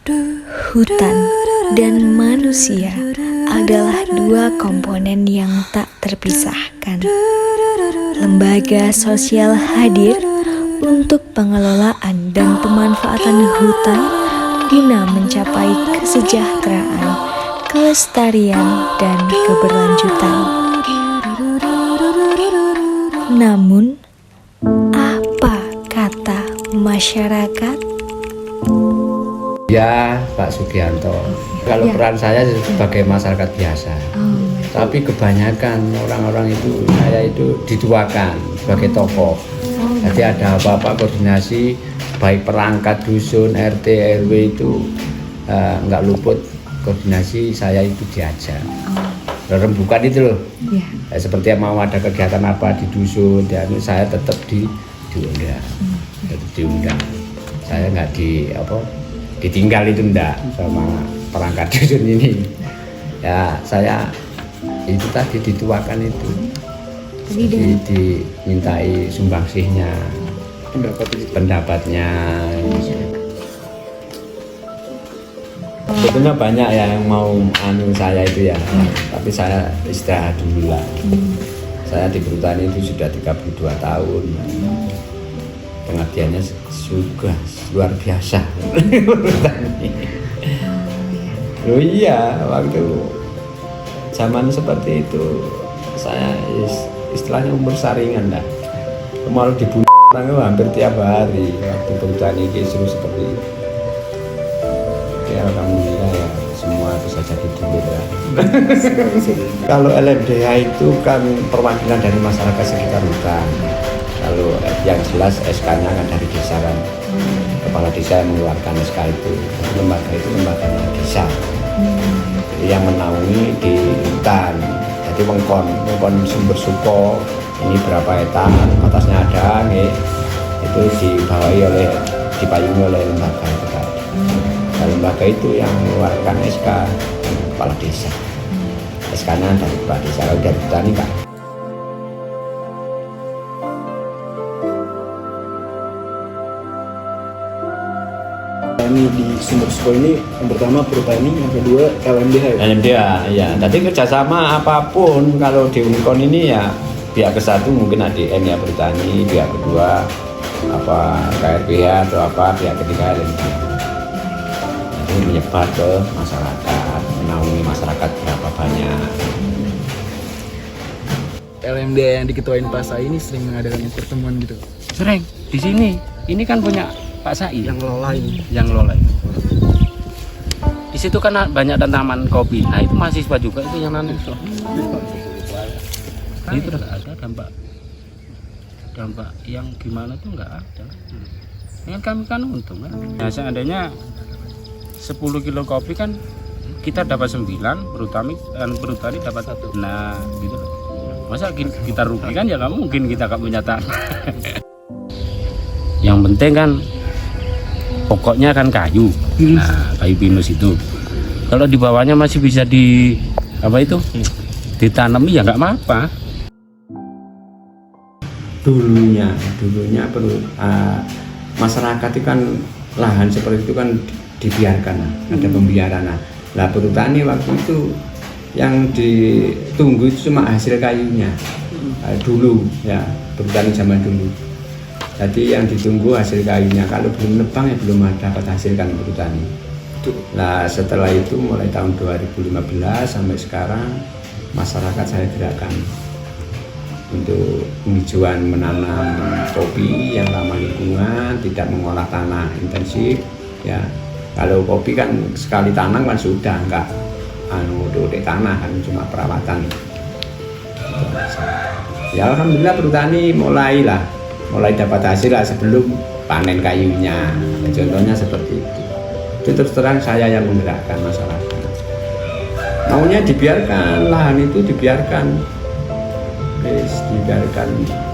Hutan dan manusia adalah dua komponen yang tak terpisahkan. Lembaga sosial hadir untuk pengelolaan dan pemanfaatan hutan guna mencapai kesejahteraan, kelestarian, dan keberlanjutan. Namun, apa kata masyarakat? Ya, Pak Sugianto. Kalau peran saya sebagai masyarakat biasa. Tapi kebanyakan orang-orang itu, saya itu dituakan sebagai tokoh. Jadi ada apa-apa koordinasi, baik perangkat dusun, RT, RW itu nggak luput koordinasi, saya itu diajak. Rembukan itu loh. Seperti mau ada kegiatan apa di dusun, dan saya tetap diundang. Diundang. Saya nggak ditinggal itu enggak sama perangkat dusun ini. Ya saya itu tadi dituakan itu. Jadi dimintai sumbangsihnya, pendapatnya. Sebetulnya banyak ya yang mau saya itu ya, tapi saya istirahat dulu lah. Saya di perhutani itu sudah 32 tahun. Pengabdiannya juga luar biasa. Loh iya, waktu zaman seperti itu saya istilahnya umur saringan lah. Kemarin dibunuh orang hampir tiap hari waktu perhutani seru seperti itu. Ya alhamdulillah ya semua bisa jadi dulu ya. Kalau LMDH itu kan perwakilan dari masyarakat sekitar hutan. Kalau yang jelas SK-nya kan dari desa kan. Kepala desa yang mengeluarkan SK itu. Lembaga itu lembaga desa. Jadi yang menaungi di hutan. Jadi mengkon sumber suko ini berapa hektar, atasnya ada itu dipayungi oleh lembaga itu kan. Nah, lembaga itu yang mengeluarkan SK kepala desa. SK-nya dari kepala desa, kalau dari hutan enggak. Ini di sumber suko ini yang pertama perhutani, yang kedua LMDH ya? LMDH, ya. Tadi kerjasama apapun kalau di Unkon ini ya pihak ke-1 mungkin ADN ya perhutani, pihak kedua KRPH atau pihak ketiga LMDH. Jadi menyebar ke masyarakat, menaungi masyarakat berapa banyak. LMDH yang diketuain Pak Sai ini sering mengadakan pertemuan gitu? Sering di sini. Ini kan punya Pak Sai yang ngelola ini. Di situ kan banyak tanaman kopi. Nah itu mahasiswa juga itu yang nanam. Itu nggak ada dampak yang gimana tuh nggak ada. Dengan kami kan untung kan. Nah seandainya 10 kilo kopi kan kita dapat 9, perhutani dapat 1. Nah gitu loh. Masa kita rugi kan ya nggak mungkin kita nggak punya tanah. Yang penting kan pokoknya kan kayu. Nah, kayu pinus itu. Kalau di bawahnya masih bisa ditanami ya nggak apa-apa. Dulunya masyarakat itu kan lahan seperti itu kan dibiarkan, ada pembiaran. Lah perhutani waktu itu yang ditunggu itu cuma hasil kayunya. Dulu ya, perhutani zaman dulu. Jadi yang ditunggu hasil kayunya, kalau belum nebang ya belum dapat hasil kan perhutani. Nah setelah itu mulai tahun 2015 sampai sekarang masyarakat saya gerakkan untuk penghijauan, menanam kopi yang ramah lingkungan, tidak mengolah tanah intensif. Ya kalau kopi kan sekali tanam kan sudah enggak dodek tanah kan, cuma perawatan. Ya alhamdulillah perhutani mulai dapat hasil lah sebelum panen kayunya. Contohnya seperti itu. Itu terus terang saya yang menggerakkan masyarakat. Maunya dibiarkan, lahan itu dibiarkan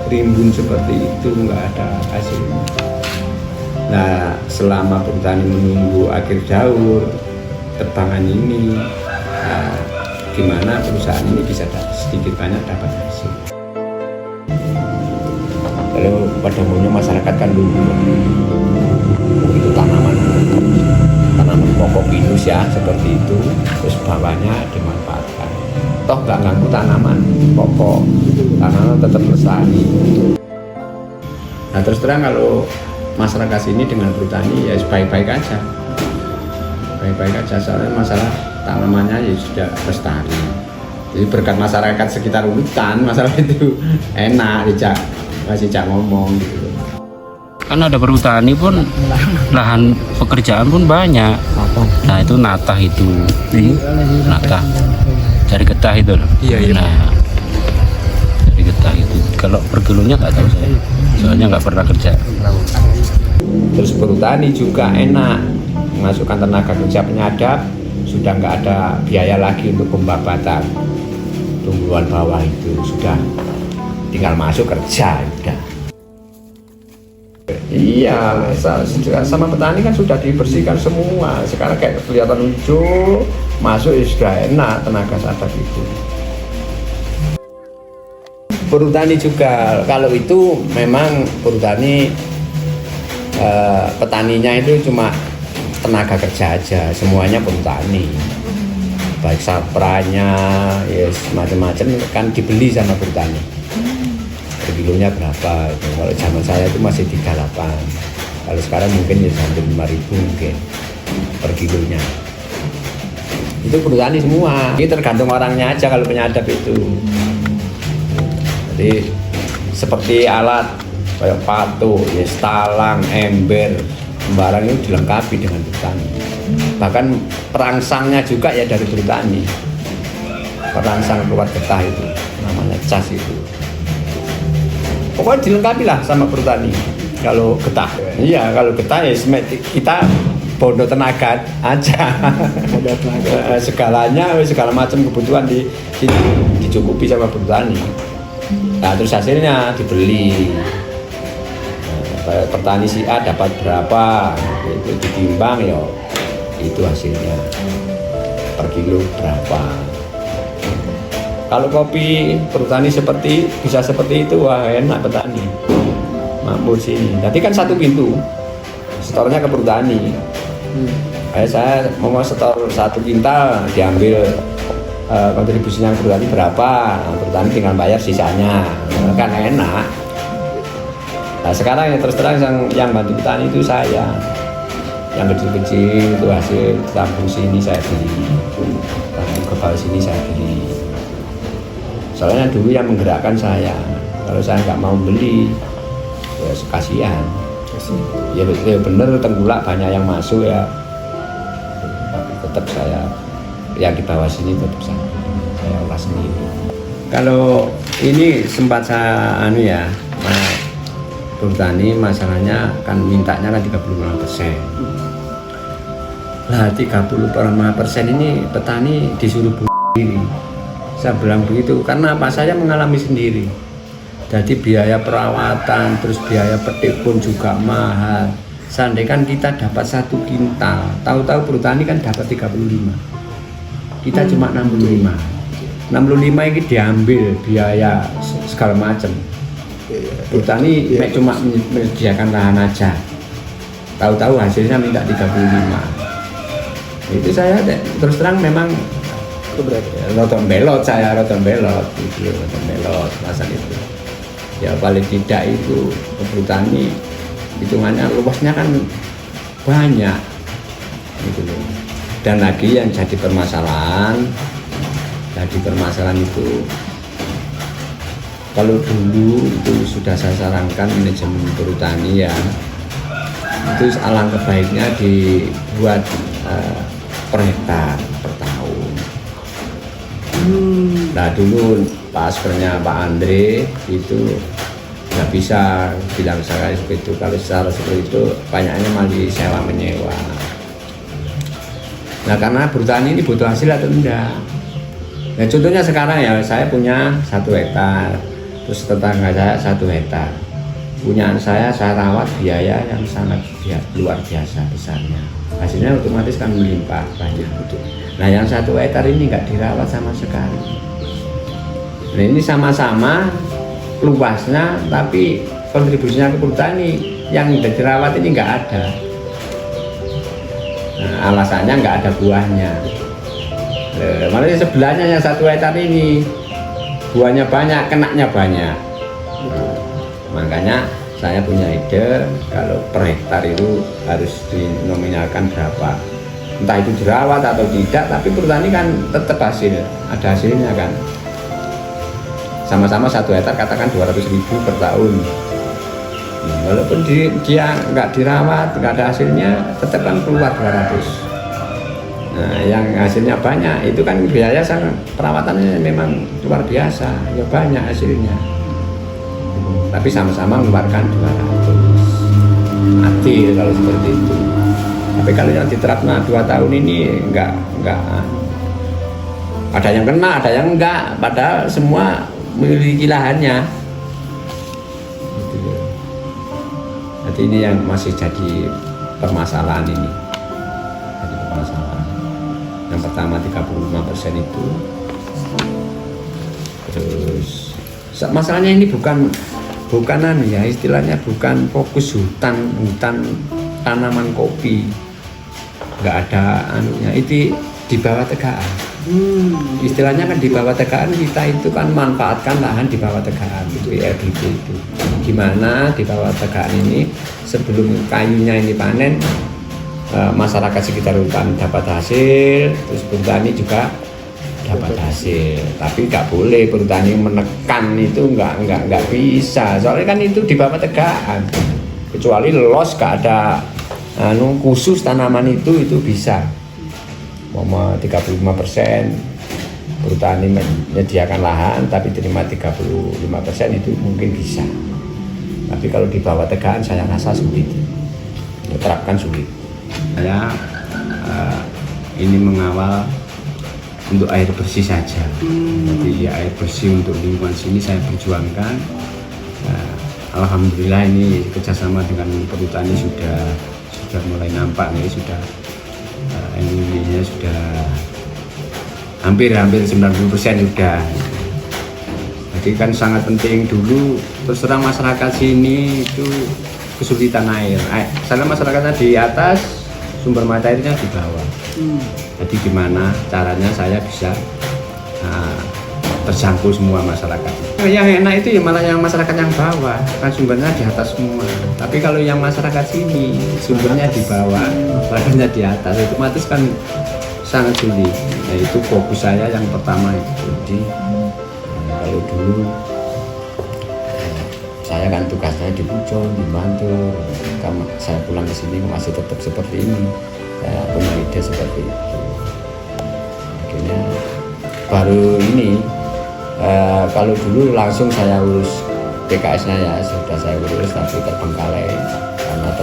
rimbun seperti itu, nggak ada hasilnya. Nah selama perhutani menunggu akhir daur tebangan ini, gimana perusahaan ini bisa sedikit banyak dapat hasil. Kalau pada umumnya masyarakat kan dulu itu tanaman pinus ya seperti itu, terus bawahnya dimanfaatkan. Toh nggak ganggu tanaman pokok, tanaman tetap lestari. Nah terus terang kalau masyarakat sini dengan bertani ya baik-baik aja, soalnya masalah tanamannya ya sudah lestari. Jadi berkat masyarakat sekitar hutan, masalah itu enak, masih ngomong gitu. Kan ada perhutani pun lahan pekerjaan pun banyak. Nah itu natah itu, natah cari getah itu loh. Iya. Nah cari getah itu. Kalau per kilonya nggak tahu saya, soalnya nggak pernah kerja. Terus bertani juga enak, memasukkan tenaga kerja penyadap, sudah nggak ada biaya lagi untuk pembabatan tumbuhan bawah itu, sudah tinggal masuk kerja udah. Iya, sama petani kan sudah dibersihkan semua. Sekarang kayak kelihatan hijau, masuk ya sudah enak tenaga sadap itu. Perhutani juga, kalau itu memang perhutani petaninya itu cuma tenaga kerja aja, semuanya perhutani. Baik sapranya, ya macam-macam kan dibeli sama perhutani. Kilonya berapa itu. Kalau zaman saya itu masih 38, kalau sekarang mungkin ya sampai 5.000 mungkin per kilonya. Itu perhutani semua, ini tergantung orangnya aja kalau penyadap itu. Jadi seperti alat kayak patu, ya, talang, ember, sembarang itu dilengkapi dengan perhutani. Bahkan perangsangnya juga ya dari perhutani, perangsang keluar getah itu namanya cas itu. Pokoknya dilengkapi lah sama perhutani kalau getah. Iya, kalau getah ya kita bondo tenaga aja. segala macam kebutuhan dicukupi sama perhutani. Nah terus hasilnya dibeli. Nah, petani si A dapat berapa, itu ditimbang ya, itu hasilnya per kilo berapa. Kalau kopi perhutani bisa seperti itu, wah enak petani, makmur sini. Tadi kan satu pintu, setornya ke perhutani. Kayak saya mau setor 1 kintal, diambil kontribusinya ke perhutani berapa, nah, perhutani tinggal bayar sisanya, kan enak. Nah sekarang ya terus terang yang bantu petani itu saya, yang kecil-kecil itu hasil tabung sini saya beli, tabung kebal sini saya beli. Soalnya dulu yang menggerakkan saya, kalau saya nggak mau beli, ya kasihan. Ya bener tengkulak banyak yang masuk ya, tapi tetap saya yang di bawah sini tetap saya olah sendiri. Kalau ini sempat saya perhutani masalahnya kan mintanya kan 35%. Lah 35% ini petani disuruh sendiri. Saya bilang begitu karena apa, saya mengalami sendiri. Jadi biaya perawatan terus biaya petik pun juga mahal. Seandainya kan kita dapat 1 kintal, tahu-tahu perhutani kan dapat 35, kita cuma 65 ini diambil biaya segala macam. Perhutani cuma menyediakan lahan aja, tahu-tahu hasilnya minta 35. Itu saya terus terang memang roton belot gitu, masa itu ya paling tidak itu perhutani hitungannya luasnya kan banyak gitu loh. Dan lagi yang jadi permasalahan itu kalau dulu itu sudah saya sarankan manajemen perhutani ya, itu alangkah baiknya dibuat per hektar per tahun. Nah dulu paskernya Pak Andre itu nggak bisa bilang saya seperti itu. Kalau secara seperti itu banyaknya malah disewa menyewa. Nah karena bertani ini butuh hasil atau enggak. Nah contohnya sekarang ya saya punya 1 hektar, terus tetangga saya 1 hektar. Punyaan saya rawat biaya yang sangat luar biasa besarnya. Hasilnya otomatis kan melimpah banyak gitu. Nah yang 1 hektar ini nggak dirawat sama sekali. Nah ini sama-sama luasnya, tapi kontribusinya ke perhutani yang udah dirawat ini nggak ada. Nah, alasannya nggak ada buahnya. Malah sebelahnya yang 1 hektar ini buahnya banyak, kenaknya banyak. Makanya saya punya ide kalau per hektar itu harus dinominalkan berapa. Entah itu dirawat atau tidak, tapi pertani kan tetap ada hasilnya kan. Sama-sama 1 hektar katakan 200.000 per tahun. Walaupun dia nggak dirawat, nggak ada hasilnya, tetap kan keluar 200. Nah, yang hasilnya banyak itu kan biaya perawatannya memang luar biasa, ya banyak hasilnya. Tapi sama-sama mengeluarkan 200. Adil kalau seperti itu. Tapi kalau yang diterapkan 2 tahun ini enggak ada yang kena, ada yang enggak, padahal semua memiliki lahannya. Gitu. Jadi ini yang masih jadi permasalahan ini. Jadi permasalahan. Yang pertama 35% itu. Terus masalahnya ini bukan ya, istilahnya bukan fokus hutan tanaman kopi, nggak ada anunya, itu di bawah tegaan. Istilahnya kan di bawah tegaan, kita itu kan manfaatkan lahan di bawah tegaan, itu IRDP itu. Gimana di bawah tegaan ini sebelum kayunya ini panen, masyarakat sekitar hutan dapat hasil, terus petani juga dapat hasil. Tapi nggak boleh petani menekan, itu nggak bisa, soalnya kan itu di bawah tegaan. Kecuali los nggak ada khusus tanaman itu bisa 35% petani menyediakan lahan tapi terima 35% itu mungkin bisa. Tapi kalau di bawah tegaan saya rasa sulit, diterapkan sulit. Saya ini mengawal untuk air bersih saja. Jadi ya, air bersih untuk lingkungan sini saya perjuangkan. Alhamdulillah ini kerjasama dengan perhutani sudah mulai nampak nih, sudah ininya sudah hampir 90% sudah. Jadi kan sangat penting dulu, terus terang masyarakat sini itu kesulitan air. Sana masyarakatnya di atas, sumber mata airnya di bawah. Jadi gimana caranya saya bisa terjangkau semua masyarakat. Yang enak itu ya malah yang masyarakat yang bawah, kan sumbernya di atas semua. Tapi kalau yang masyarakat sini sumbernya di bawah, badannya di atas, otomatis kan sangat sulit. Nah, itu fokus saya yang pertama itu. Jadi kalau dulu saya kan tugasnya di Pujon, di Bantul. Saya pulang ke sini masih tetap seperti ini. Saya punya ide seperti itu. Akhirnya baru ini. Kalau dulu langsung saya urus PKS-nya ya, sudah saya urus tapi terbengkalai karena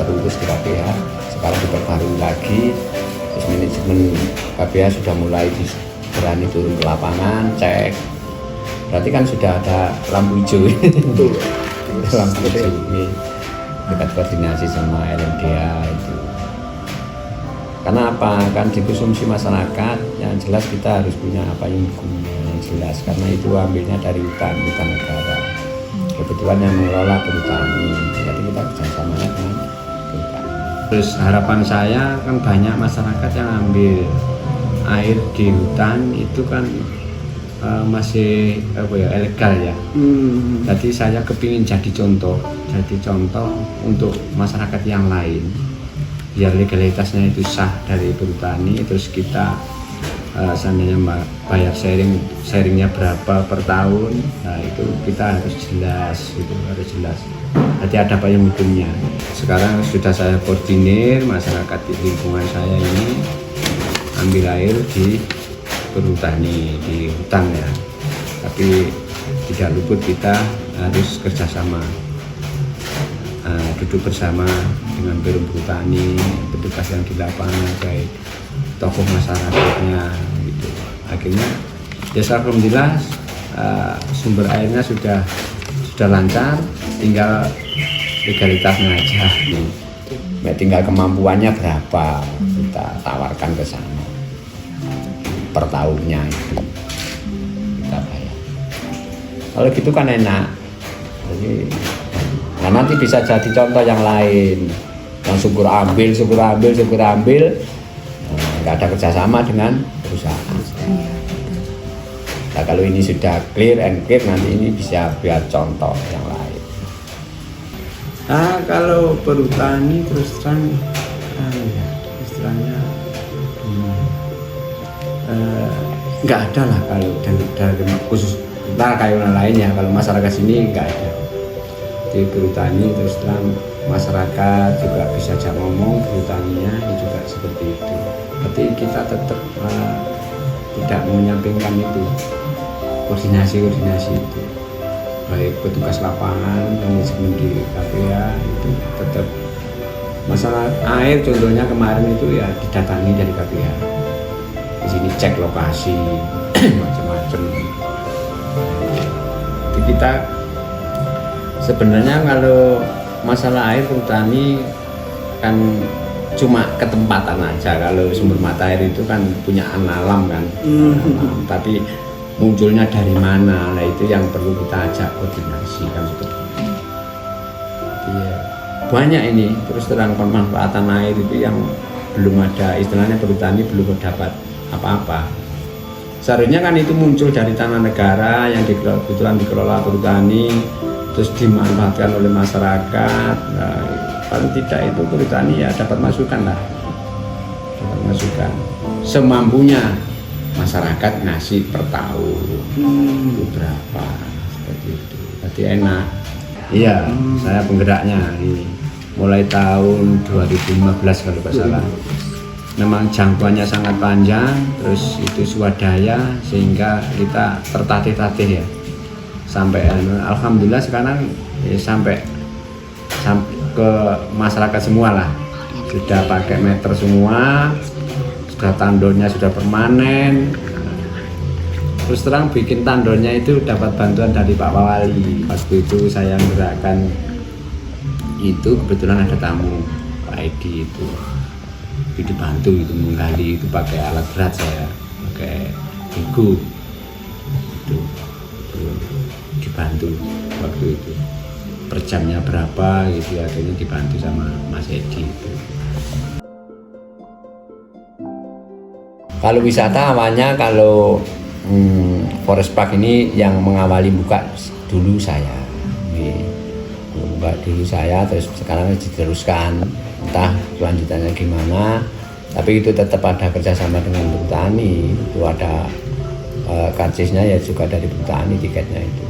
terurus di KPH. Sekarang diperbarui lagi, terus manajemen KPH sudah mulai berani turun ke lapangan, cek. Berarti kan sudah ada lampu hijau. Lampu hijau ini dekat koordinasi sama LMDA itu. Karena apa? Kan dikonsumsi masyarakat, yang jelas kita harus punya apa yang jelas, karena itu ambilnya dari hutan negara. Kebetulan yang mengelola perhutani, jadi kita bersama dengan perhutani. Terus harapan saya kan banyak masyarakat yang ambil air di hutan itu kan masih ilegal ya. Jadi saya kepingin jadi contoh untuk masyarakat yang lain, biar legalitasnya itu sah dari perhutani, terus kita seandainya bayar sharingnya berapa per tahun, nah itu kita harus jelas, itu harus jelas. Jadi ada payung hukumnya. Sekarang sudah saya koordinir masyarakat di lingkungan saya ini ambil air di perhutani, di hutan ya. Tapi tidak luput kita harus kerjasama, duduk bersama dengan perhutani, petugas yang di lapangan, baik tokoh masyarakatnya gitu. Akhirnya ya alhamdulillah sumber airnya sudah lancar, tinggal legalitasnya aja. Tinggal kemampuannya berapa kita tawarkan ke sana per tahunnya itu kita bayar. Kalau gitu kan enak. Jadi, nah nanti bisa jadi contoh yang lain. yang syukur ambil, nggak ada kerjasama dengan perusahaan. Nah, kalau ini sudah clear and clear, nanti ini bisa buat contoh yang lain. Nah, kalau perhutani terus terang, istilahnya nggak ada lah kalau dari khusus kita kayak orang lain ya. Kalau masyarakat sini nggak ada. Di perhutani terus terang masyarakat juga bisa ajak ngomong, perhutaninya juga seperti itu. Tapi kita tetap tidak menyampingkan itu. Koordinasi itu baik petugas lapangan, manajemen di KPA itu tetap masalah air. Contohnya kemarin itu ya didatangi dari KPA, di sini cek lokasi macam-macam. Jadi kita sebenarnya kalau masalah air perhutani kan cuma ketempatan aja. Kalau sumber mata air itu kan punya alam kan, alam. Tapi munculnya dari mana, nah itu yang perlu kita ajak koordinasi kan seperti itu. Iya, banyak ini terus terang pemanfaatan air itu yang belum ada, istilahnya perhutani belum dapat apa-apa. Seharusnya kan itu muncul dari tanah negara yang kebetulan dikelola perhutani, terus dimanfaatkan oleh masyarakat. Nah, paling tidak itu perhutani ya dapat masukan lah, dapat masukan semampunya. Masyarakat ngasih per tahun itu berapa, seperti itu. Jadi enak. Iya, saya penggeraknya ini mulai tahun 2015 kalau nggak salah. Memang jangkauannya sangat panjang, terus itu swadaya sehingga kita tertatih-tatih ya. Sampai alhamdulillah sekarang ya, sampai ke masyarakat semua lah. Sudah pakai meter semua. Tandonnya sudah permanen. Terus terang bikin tandonnya itu dapat bantuan dari Pak Wali. Waktu itu saya menggerakkan itu, kebetulan ada tamu Pak Edi itu dibantu itu menggali itu pakai alat berat, saya pakai bego itu dibantu waktu itu per jamnya berapa gitu, akhirnya dibantu sama Mas Edi itu. Kalau wisata awalnya kalau Forest Park ini yang mengawali buka dulu saya, buka dulu saya, terus sekarang diteruskan, entah kelanjutannya gimana. Tapi itu tetap ada kerjasama dengan perhutani, itu ada karcisnya ya juga dari perhutani, tiketnya itu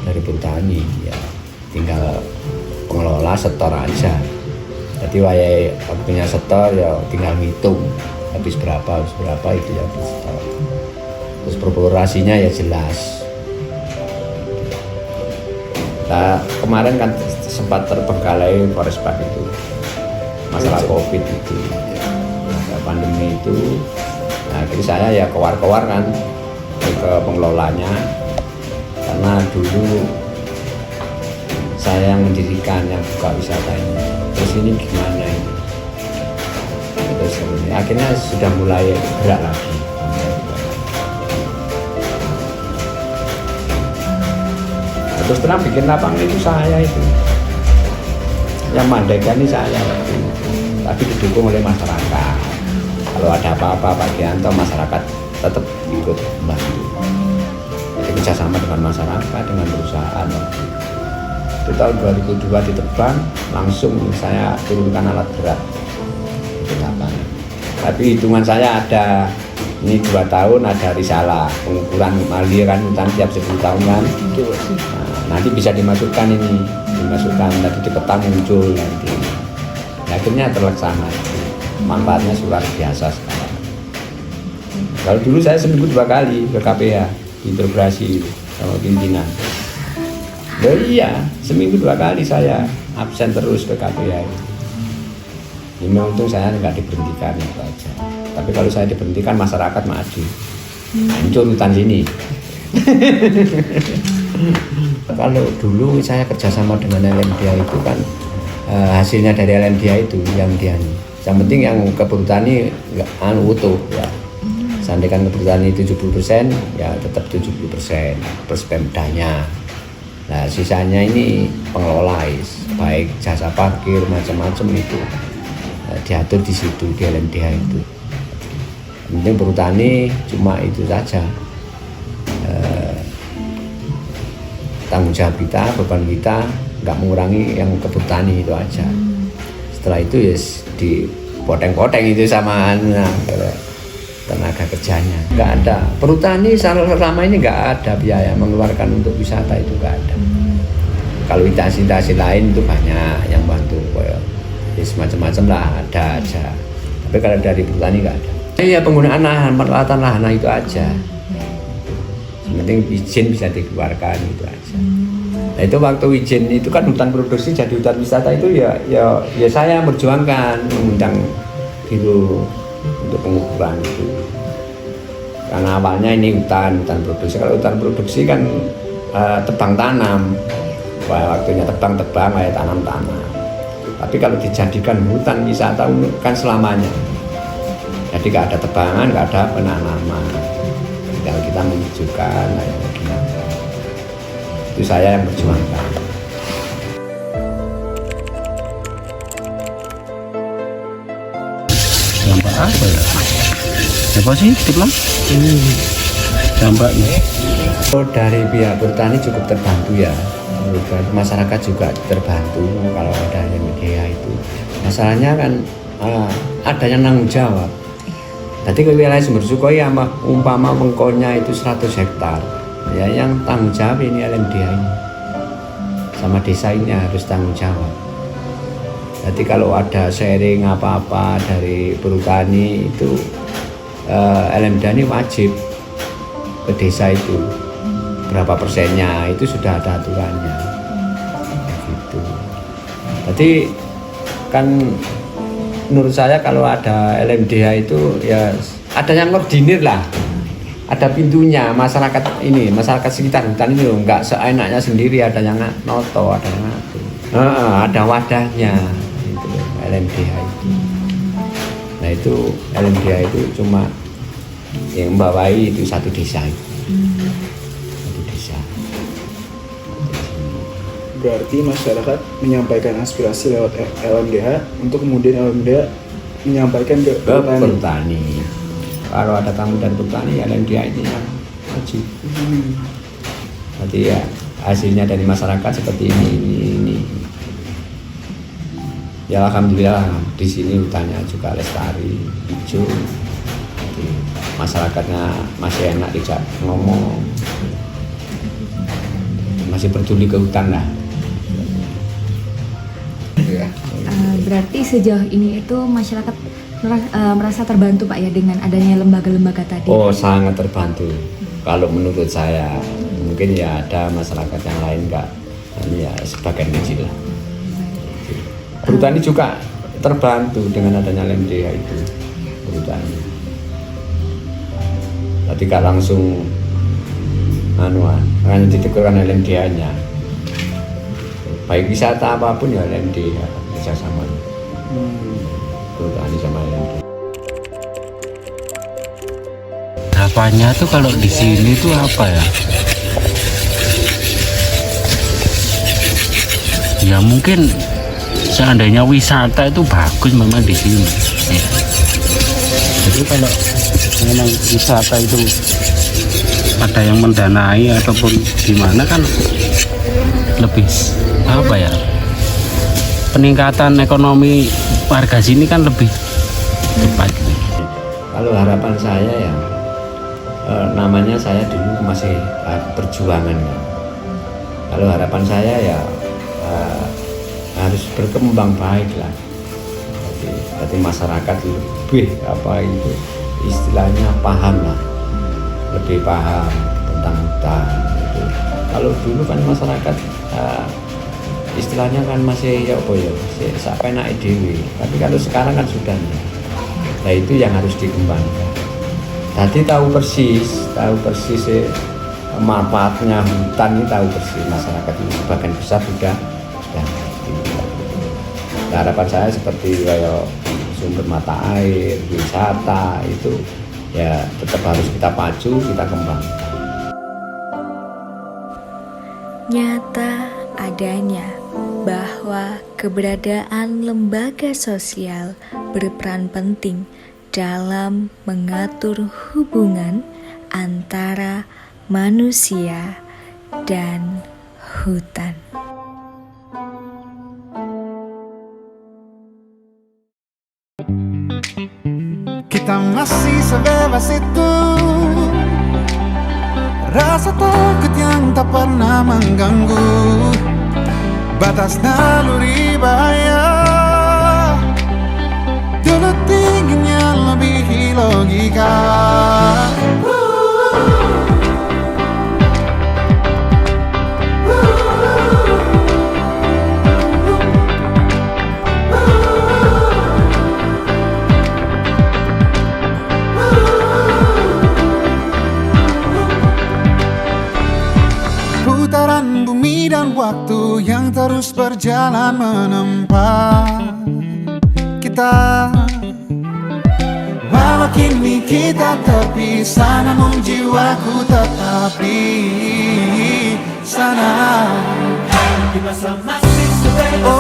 dari perhutani ya, tinggal pengelola setor aja. Jadi wayai punya setor ya tinggal ngitung. Habis berapa itu ya disetor. Terus proporsinya ya jelas. Nah, kemarin kan sempat terbengkalai Forest Park itu masalah COVID itu, pandemi itu. Nah, jadi saya ya kewar-kewar kan ke pengelolanya, karena dulu saya yang mendirikan, yang buka wisata ini. Terus ini gimana ini? Terus akhirnya sudah mulai gerak lagi. Terus terang bikin lapangan itu saya itu, yang mandaikan ini saya waktu itu. Tapi didukung oleh masyarakat. Kalau ada apa-apa Pak Gianto, masyarakat tetap ikut membantu. Jadi kerjasama dengan masyarakat, dengan perusahaan. Itu tahun 2002 ditebang, langsung saya turunkan alat berat. Tapi hitungan saya ada ini 2 tahun ada risalah pengukuran mali kan, hutan tiap 10 tahun kan. Nah, nanti bisa dimasukkan nanti di peta muncul nanti. Nah, akhirnya terlaksana. Manfaatnya luar biasa sekarang. Kalau dulu saya seminggu 2 kali ke KPA integrasi sama pimpinan. Oh iya, seminggu 2 kali saya absen terus ke KPA. Ini untung saya nggak diberhentikan itu aja. Tapi kalau saya diberhentikan masyarakat maju, muncul hutan sini. Kalau dulu saya kerjasama dengan LMDA itu kan hasilnya dari LMDA itu yang penting yang ke perhutani nggak utuh ya. Seandainya ke perhutani 70% ya tetap 70% plus pemdanya. Nah sisanya ini pengelola baik jasa parkir macam-macam itu diatur di situ di LMDH itu. Yang penting perhutani cuma itu saja, tanggung jawab kita, beban kita nggak mengurangi yang ke perhutani itu aja. Setelah itu ya dipoteng-poteng itu sama tenaga kerjanya. Nggak ada, perhutani selama ini nggak ada biaya mengeluarkan untuk wisata, itu nggak ada. Kalau instansi lain itu banyak yang bantu, ya semacam-macam lah ada aja. Tapi kalau dari perhutani nggak ada. Iya, penggunaan lahan, peralatan lahan itu aja. Yang penting izin bisa dikeluarkan itu aja. Nah itu waktu izin itu kan hutan produksi jadi hutan wisata itu ya saya memperjuangkan mengundang biro untuk pengukuran itu. Karena awalnya ini hutan produksi. Kalau hutan produksi kan tebang tanam. Wah, waktunya tebang-tebang, kayak tanam-tanam. Tapi kalau dijadikan hutan wisata kan selamanya. Jadi nggak ada tebangan, nggak ada penanaman. Kalau kita menunjukkan, itu saya yang berjuangkan. Dampak apa ya? Ya positif lah. Dampaknya. Dari pihak perhutani cukup terbantu ya. Masyarakat juga terbantu kalau ada media itu. Masalahnya kan ada yang tanggung jawab. Jadi ke wilayah Sumber Sukoi umpama mengkonya itu 100 hektar, ya yang tanggung jawab ini LMDH ini sama desa ini harus tanggung jawab. Jadi kalau ada sharing apa-apa dari perhutani itu LMDH ini wajib ke desa itu berapa persennya itu sudah ada aturannya gitu. Jadi kan menurut saya kalau ada LMDH itu ya ada yang koordinir lah, ada pintunya, masyarakat sekitar hutan ini nggak seenaknya sendiri, ada yang noto, ada yang ngatur, ada wadahnya itu LMDH itu. Nah itu LMDH itu cuma yang membawai itu satu desa itu. Satu desa. Berarti masyarakat menyampaikan aspirasi lewat LMDH untuk kemudian LMDH menyampaikan ke perhutani. Kalau ada tamu dari perhutani, LMDH ini yang wajib. Nanti ya hasilnya dari masyarakat seperti ini. Ya alhamdulillah di sini hutannya juga lestari, hijau. Jadi, masyarakatnya masih enak dijak ngomong, masih peduli ke hutan lah. Berarti sejauh ini itu masyarakat merasa terbantu Pak ya dengan adanya lembaga-lembaga tadi? Oh sangat terbantu. Kalau menurut saya mungkin ya ada masyarakat yang lain enggak, ya sebagian kecil lah. Perhutani juga terbantu dengan adanya LMDH itu. Perhutani. Tadi nggak langsung hanya diteguhkan LMDH-nya. Baik wisata apapun ya LMDH bisa sama. Perhutani sama LMDH. Harapannya tuh kalau di sini tuh apa ya? Ya mungkin seandainya wisata itu bagus memang di sini. Ya. Jadi kalau memang wisata itu ada yang mendanai ataupun gimana kan lebih apa ya, peningkatan ekonomi warga sini kan lebih cepat. Kalau harapan saya ya namanya saya dulu masih perjuangan ya. Kalau harapan saya ya harus berkembang baik lah. Jadi masyarakat lebih apa itu istilahnya paham lah, lebih paham tentang hutan gitu. Kalau dulu kan masyarakat istilahnya kan masih ya apa ya, sampai naik dewi. Tapi kalau sekarang kan sudah. Nah itu yang harus dikembangkan. Jadi tahu persis manfaatnya hutan ini, tahu persis masyarakat ini sebagian besar sudah. Nah, harapan saya seperti kayak sumber mata air, wisata itu ya tetap harus kita pacu, kita kembangkan. Nyata adanya bahwa keberadaan lembaga sosial berperan penting dalam mengatur hubungan antara manusia dan hutan. Kita masih sebebas itu, rasa takut yang tak pernah mengganggu batas naluri bahaya. Dulu tingginya lebihi logika. Putaran bumi dan waktu yang terus berjalan menempa kita. Walau kini kita terpisah, namun jiwaku tetap di sana. Di masa masih sebebas